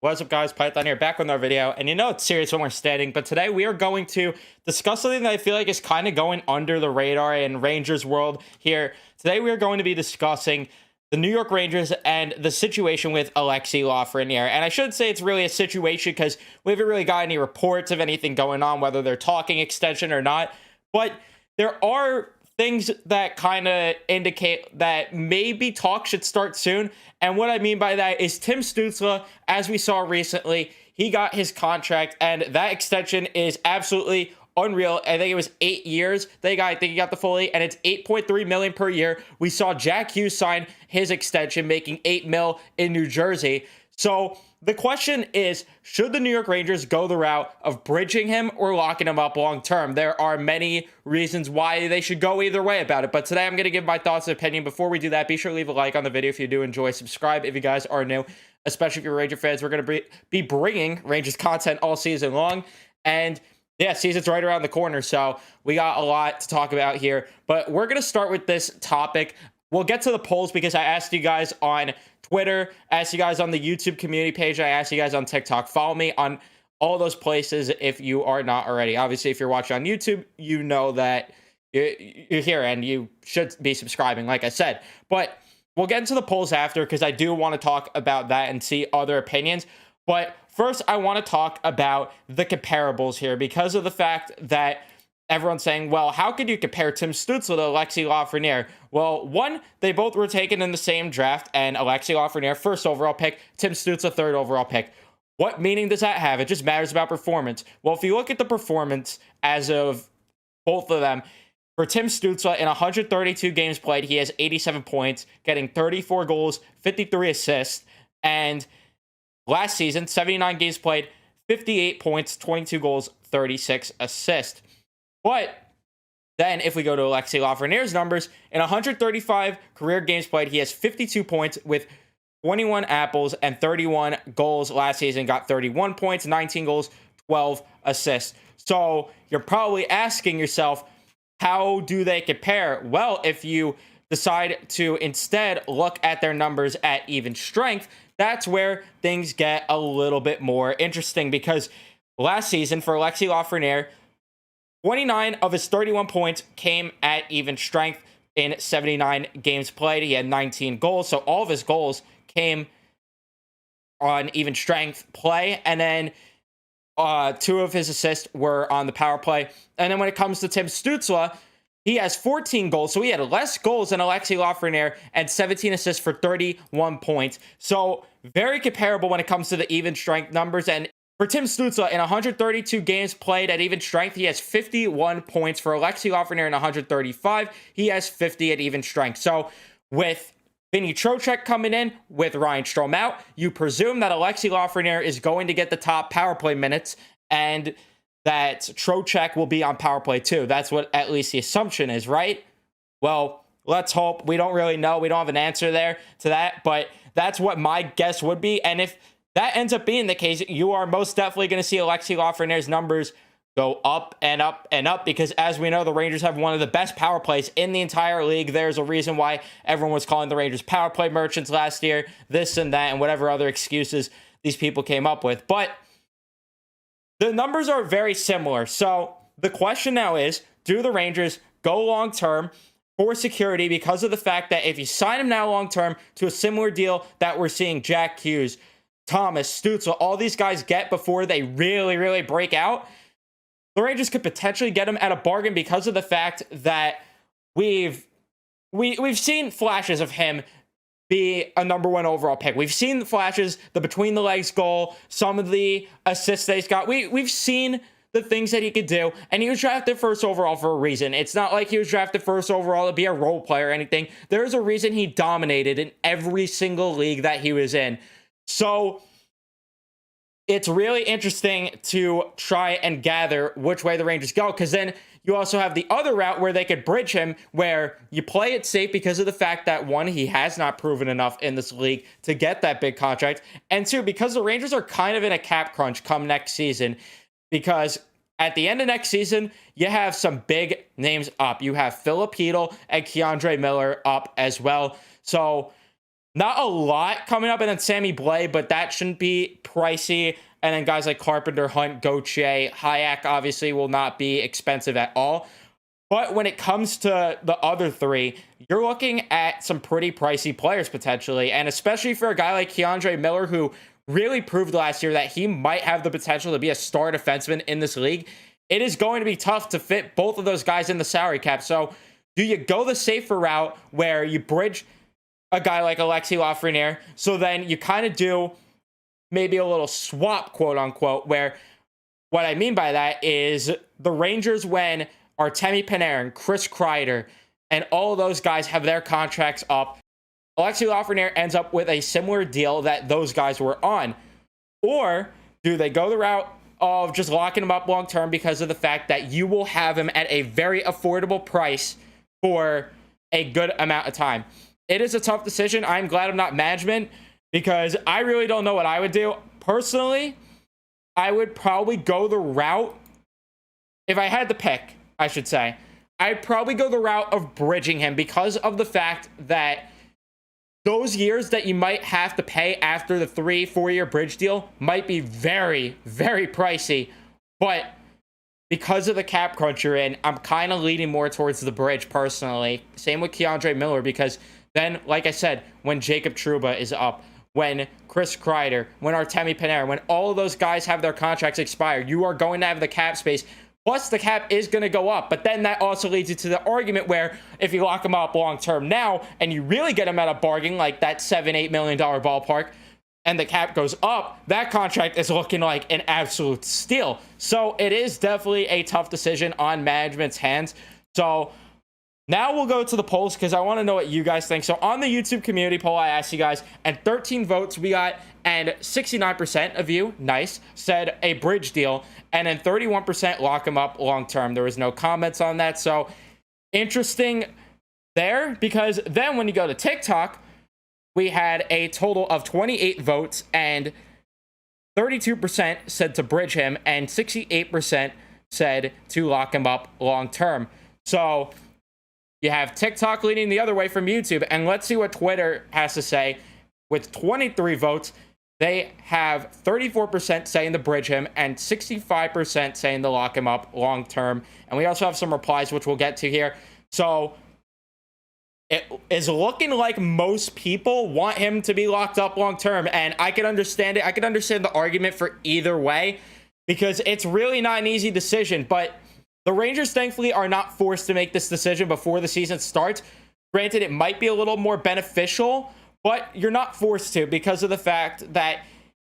What's up, guys? Python here, back with another video. And you know it's serious when we're standing, but today we are going to discuss something that I feel like is kind of going under the radar in Rangers world here. Today we are going to be discussing the New York Rangers and the situation with Alexis Lafreniere. And I should say it's really a situation because we haven't really got any reports of anything going on, whether they're talking extension or not. But there are things that kind of indicate that maybe talk should start soon. And what I mean by that is Tim Stützle, as we saw recently, he got his contract, and that extension is absolutely unreal. I think it was 8 years. I think he got the fully, and it's $8.3 million per year. We saw Jack Hughes sign his extension, making $8 million in New Jersey. So the question is, should the New York Rangers go the route of bridging him or locking him up long term? There are many reasons why they should go either way about it, but today I'm going to give my thoughts and opinion. Before we do that, be sure to leave a like on the video if you do enjoy. Subscribe if you guys are new, especially if you're Ranger fans. We're going to be bringing Rangers content all season long, and yeah, season's right around the corner, so we got a lot to talk about here. But we're going to start with this topic. We'll get to the polls because I asked you guys on Twitter, asked you guys on the YouTube community page, I asked you guys on TikTok. Follow me on all those places if you are not already. Obviously, if you're watching on YouTube, you know that you're here and you should be subscribing, like I said. But we'll get into the polls after because I do want to talk about that and see other opinions. But first, I want to talk about the comparables here because of the fact that everyone's saying, well, how could you compare Tim Stützle to Alexis Lafreniere? Well, one, they both were taken in the same draft, and Alexis Lafreniere, first overall pick, Tim Stützle, third overall pick. What meaning does that have? It just matters about performance. Well, if you look at the performance as of both of them, for Tim Stützle, in 132 games played, he has 87 points, getting 34 goals, 53 assists, and last season, 79 games played, 58 points, 22 goals, 36 assists. But then if we go to Alexis Lafreniere's numbers, in 135 career games played, he has 52 points with 21 apples and 31 goals. Last season got 31 points, 19 goals, 12 assists. So you're probably asking yourself, how do they compare? Well, if you decide to instead look at their numbers at even strength, that's where things get a little bit more interesting, because last season for Alexis Lafreniere, 29 of his 31 points came at even strength in 79 games played. He had 19 goals, so all of his goals came on even strength play, and then 2 of his assists were on the power play. And then when it comes to Tim Stützle, he has 14 goals, so he had less goals than Alexis Lafreniere and 17 assists for 31 points. So very comparable when it comes to the even strength numbers. And for Tim Stützle, in 132 games played at even strength, he has 51 points. For Alexis Lafreniere in 135, he has 50 at even strength. So with Vinny Trocheck coming in, with Ryan Strome out, you presume that Alexis Lafreniere is going to get the top power play minutes, and that Trocheck will be on power play too. That's what at least the assumption is, right? Well, let's hope. We don't really know. We don't have an answer there to that, but that's what my guess would be. And if that ends up being the case, you are most definitely going to see Alexis Lafreniere's numbers go up and up and up, because as we know, the Rangers have one of the best power plays in the entire league. There's a reason why everyone was calling the Rangers power play merchants last year, this and that, and whatever other excuses these people came up with. But the numbers are very similar. So the question now is, do the Rangers go long-term for security, because of the fact that if you sign him now long-term to a similar deal that we're seeing Jack Hughes, Thomas, Stützle, all these guys get before they really break out, the Rangers could potentially get him at a bargain, because of the fact that we've seen flashes of him be a number 1 overall pick. We've seen the flashes, the between the legs goal, some of the assists that he's got. We've seen the things that he could do, and he was drafted first overall for a reason. It's not like he was drafted first overall to be a role player or anything. There's a reason he dominated in every single league that he was in. So it's really interesting to try and gather which way the Rangers go, because then you also have the other route where they could bridge him, where you play it safe because of the fact that, 1, he has not proven enough in this league to get that big contract, and 2, because the Rangers are kind of in a cap crunch come next season, because at the end of next season, you have some big names up. You have Philip Hedl and Keandre Miller up as well. So not a lot coming up, and then Sammy Blay, but that shouldn't be pricey. And then guys like Carpenter, Hunt, Gauthier, Hayek obviously will not be expensive at all. But when it comes to the other three, you're looking at some pretty pricey players potentially. And especially for a guy like Keandre Miller, who really proved last year that he might have the potential to be a star defenseman in this league, it is going to be tough to fit both of those guys in the salary cap. So do you go the safer route where you bridge a guy like Alexis Lafreniere? So then you kind of do maybe a little swap, quote unquote, where what I mean by that is the Rangers, when Artemi Panarin, Chris Kreider, and all of those guys have their contracts up, Alexis Lafreniere ends up with a similar deal that those guys were on. Or do they go the route of just locking him up long term because of the fact that you will have him at a very affordable price for a good amount of time? It is a tough decision. I'm glad I'm not management because I really don't know what I would do. Personally, I would probably go the route, if I had to pick, I should say, I'd probably go the route of bridging him because of the fact that those years that you might have to pay after the 3-4 year bridge deal might be very, very pricey. But because of the cap crunch you're in, I'm kind of leaning more towards the bridge personally. Same with Keandre Miller, because then, like I said, when Jacob Trouba is up, when Chris Kreider, when Artemi Panarin, when all of those guys have their contracts expired, you are going to have the cap space. Plus, the cap is going to go up. But then that also leads you to the argument where if you lock him up long-term now and you really get him at a bargain like that $7-8 million ballpark and the cap goes up, that contract is looking like an absolute steal. So it is definitely a tough decision on management's hands. So now we'll go to the polls because I want to know what you guys think. So on the YouTube community poll, I asked you guys, and 13 votes we got, and 69% of you, nice, said a bridge deal, and then 31% lock him up long term. There was no comments on that, so interesting there, because then when you go to TikTok, we had a total of 28 votes, and 32% said to bridge him, and 68% said to lock him up long term. So you have TikTok leading the other way from YouTube. And let's see what Twitter has to say. With 23 votes, they have 34% saying to bridge him and 65% saying to lock him up long term. And we also have some replies, which we'll get to here. So it is looking like most people want him to be locked up long term. And I can understand it. I can understand the argument for either way because it's really not an easy decision. But the Rangers, thankfully, are not forced to make this decision before the season starts. Granted, it might be a little more beneficial, but you're not forced to because of the fact that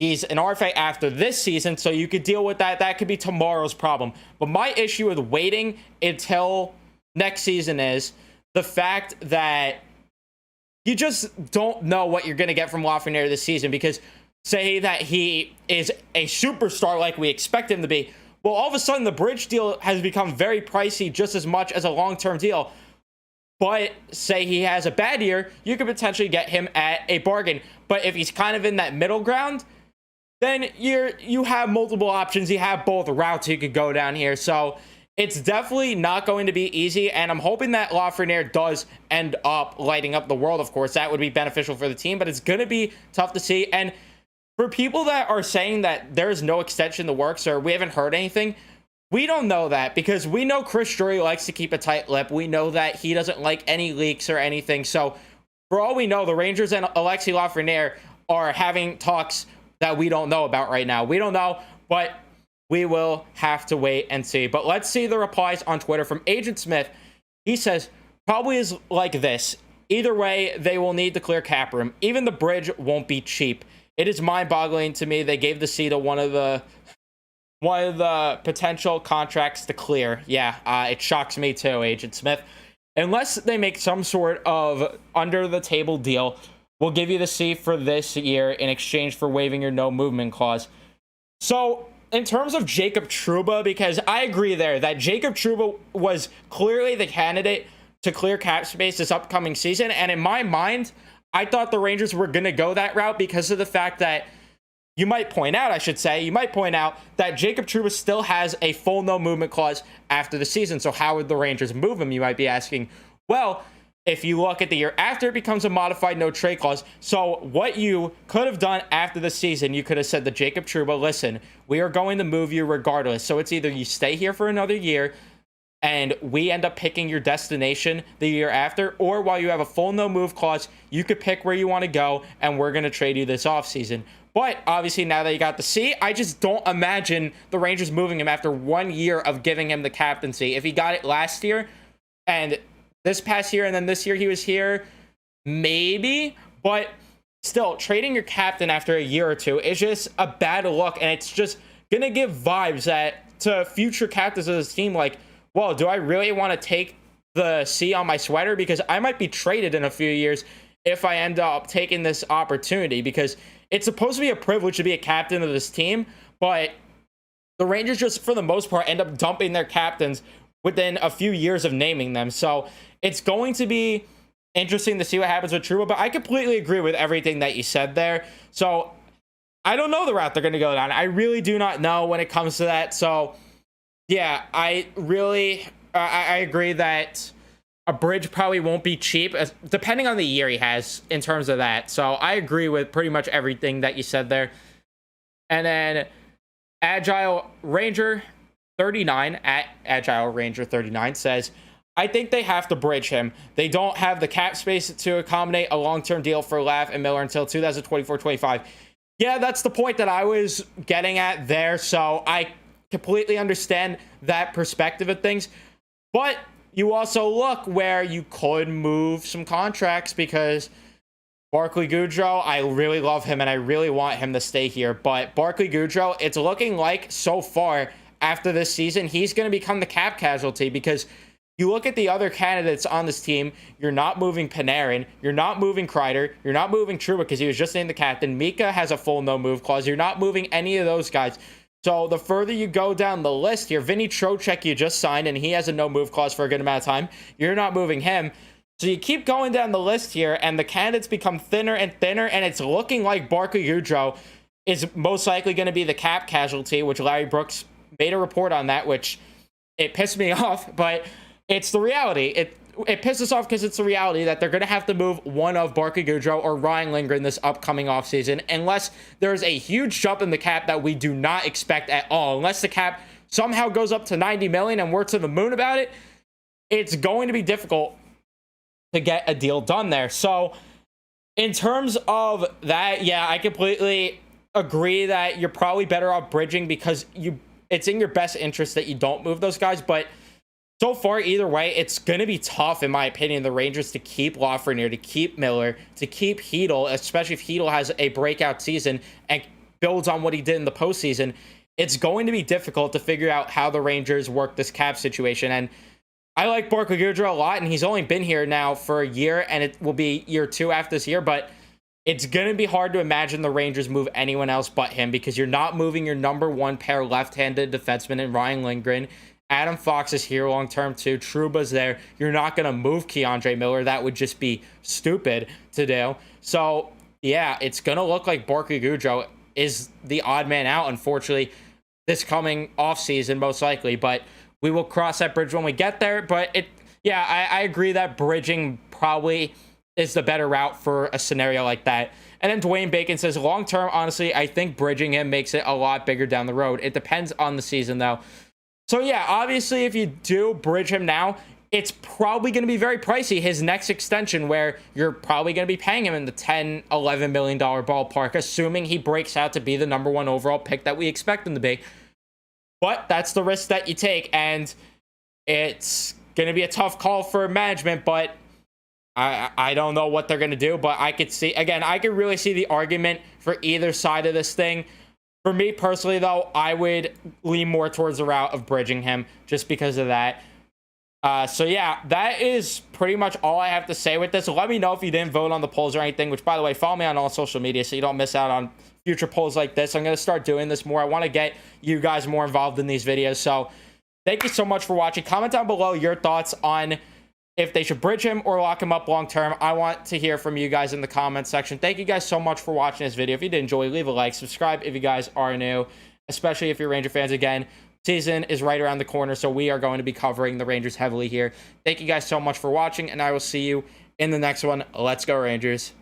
he's an RFA after this season, so you could deal with that. That could be tomorrow's problem. But my issue with waiting until next season is the fact that you just don't know what you're going to get from Lafreniere this season because say that he is a superstar like we expect him to be. Well, all of a sudden, the bridge deal has become very pricey just as much as a long-term deal. But say he has a bad year, you could potentially get him at a bargain. But if he's kind of in that middle ground, then you have multiple options. You have both routes you could go down here. So it's definitely not going to be easy. And I'm hoping that Lafreniere does end up lighting up the world. Of course, that would be beneficial for the team. But it's going to be tough to see. And for people that are saying that there's no extension in the works or we haven't heard anything, we don't know that because we know Chris Drury likes to keep a tight lip. We know that he doesn't like any leaks or anything. So for all we know, the Rangers and Alexis Lafreniere are having talks that we don't know about right now. We don't know, but we will have to wait and see. But let's see the replies on Twitter from Agent Smith. He says, probably is like this. Either way, they will need to clear cap room. Even the bridge won't be cheap. It is mind-boggling to me. They gave the C to one of the potential contracts to clear. Yeah, it shocks me too, Agent Smith. Unless they make some sort of under-the-table deal, we'll give you the C for this year in exchange for waiving your no-movement clause. So, in terms of Jacob Trouba, because I agree there that Jacob Trouba was clearly the candidate to clear cap space this upcoming season, and in my mind, I thought the Rangers were going to go that route because of the fact that you might point out that Jacob Trouba still has a full no movement clause after the season. So how would the Rangers move him? You might be asking. Well, If you look at the year after, it becomes a modified no trade clause. So what you could have done after the season, you could have said to Jacob Trouba, listen, we are going to move you regardless. So it's either you stay here for another year and we end up picking your destination the year after, or while you have a full no move clause, you could pick where you want to go and we're going to trade you this offseason. But obviously now that you got the C, I just don't imagine the Rangers moving him after 1 year of giving him the captaincy. If he got it last year and this past year and then this year he was here, maybe. But still, trading your captain after a year or two is just a bad look. And it's just going to give vibes that to future captains of this team, like, well, do I really want to take the C on my sweater? Because I might be traded in a few years if I end up taking this opportunity. Because it's supposed to be a privilege to be a captain of this team. But the Rangers just, for the most part, end up dumping their captains within a few years of naming them. So it's going to be interesting to see what happens with Trouba, but I completely agree with everything that you said there. So I don't know the route they're going to go down. I really do not know when it comes to that. So yeah, I agree that a bridge probably won't be cheap, depending on the year he has in terms of that. So I agree with pretty much everything that you said there. And then Agile Ranger 39 at Agile Ranger 39 says, I think they have to bridge him. They don't have the cap space to accommodate a long-term deal for Laf and Miller until 2024-25. Yeah, that's the point that I was getting at there. So I completely understand that perspective of things. But you also look where you could move some contracts, because Barclay Goodrow, I really love him and I really want him to stay here. But Barclay Goodrow, it's looking like so far after this season, he's going to become the cap casualty, because you look at the other candidates on this team, you're not moving Panarin, you're not moving Kreider, you're not moving Trouba because he was just named the captain. Mika has a full no-move clause. You're not moving any of those guys. So the further you go down the list here, Vinny Trocheck you just signed, and he has a no-move clause for a good amount of time. You're not moving him. So you keep going down the list here, and the candidates become thinner and thinner, and it's looking like Barclay Goodrow is most likely going to be the cap casualty, which Larry Brooks made a report on that, which it pissed me off, but it's the reality. It pisses us off because it's the reality that they're going to have to move one of Barclay Goodrow or Ryan Lindgren this upcoming offseason, unless there's a huge jump in the cap that we do not expect at all. Unless the cap somehow goes up to $90 million and we're to the moon about it, it's going to be difficult to get a deal done there. So in terms of that, yeah, I completely agree that you're probably better off bridging, because it's in your best interest that you don't move those guys. But so far, either way, it's going to be tough, in my opinion, the Rangers to keep Lafreniere, to keep Miller, to keep Hedl, especially if Hedl has a breakout season and builds on what he did in the postseason. It's going to be difficult to figure out how the Rangers work this cap situation. And I like Barclay Goodrow a lot, and he's only been here now for a year, and it will be year 2 after this year. But it's going to be hard to imagine the Rangers move anyone else but him, because you're not moving your number one pair left-handed defenseman in Ryan Lindgren. Adam Fox is here long-term too. Trouba's there. You're not going to move Keandre Miller. That would just be stupid to do. So, yeah, it's going to look like Barclay Goodrow is the odd man out, unfortunately, this coming offseason, most likely. But we will cross that bridge when we get there. But, I agree that bridging probably is the better route for a scenario like that. And then Dwayne Bacon says, long-term, honestly, I think bridging him makes it a lot bigger down the road. It depends on the season, though. So, yeah, obviously, if you do bridge him now, it's probably going to be very pricey. His next extension, where you're probably going to be paying him in the $10-11 million ballpark, assuming he breaks out to be the number 1 overall pick that we expect him to be. But that's the risk that you take, and it's going to be a tough call for management, but I don't know what they're going to do. But I could really see the argument for either side of this thing. For me personally, though, I would lean more towards the route of bridging him just because of that. So, yeah, that is pretty much all I have to say with this. Let me know if you didn't vote on the polls or anything, which, by the way, follow me on all social media so you don't miss out on future polls like this. I'm going to start doing this more. I want to get you guys more involved in these videos. So, thank you so much for watching. Comment down below your thoughts on if they should bridge him or lock him up long term. I want to hear from you guys in the comment section. Thank you guys so much for watching this video. If you did enjoy, leave a like, subscribe if you guys are new, especially if you're Ranger fans. Again, season is right around the corner, so we are going to be covering the Rangers heavily here. Thank you guys so much for watching, and I will see you in the next one. Let's go, Rangers.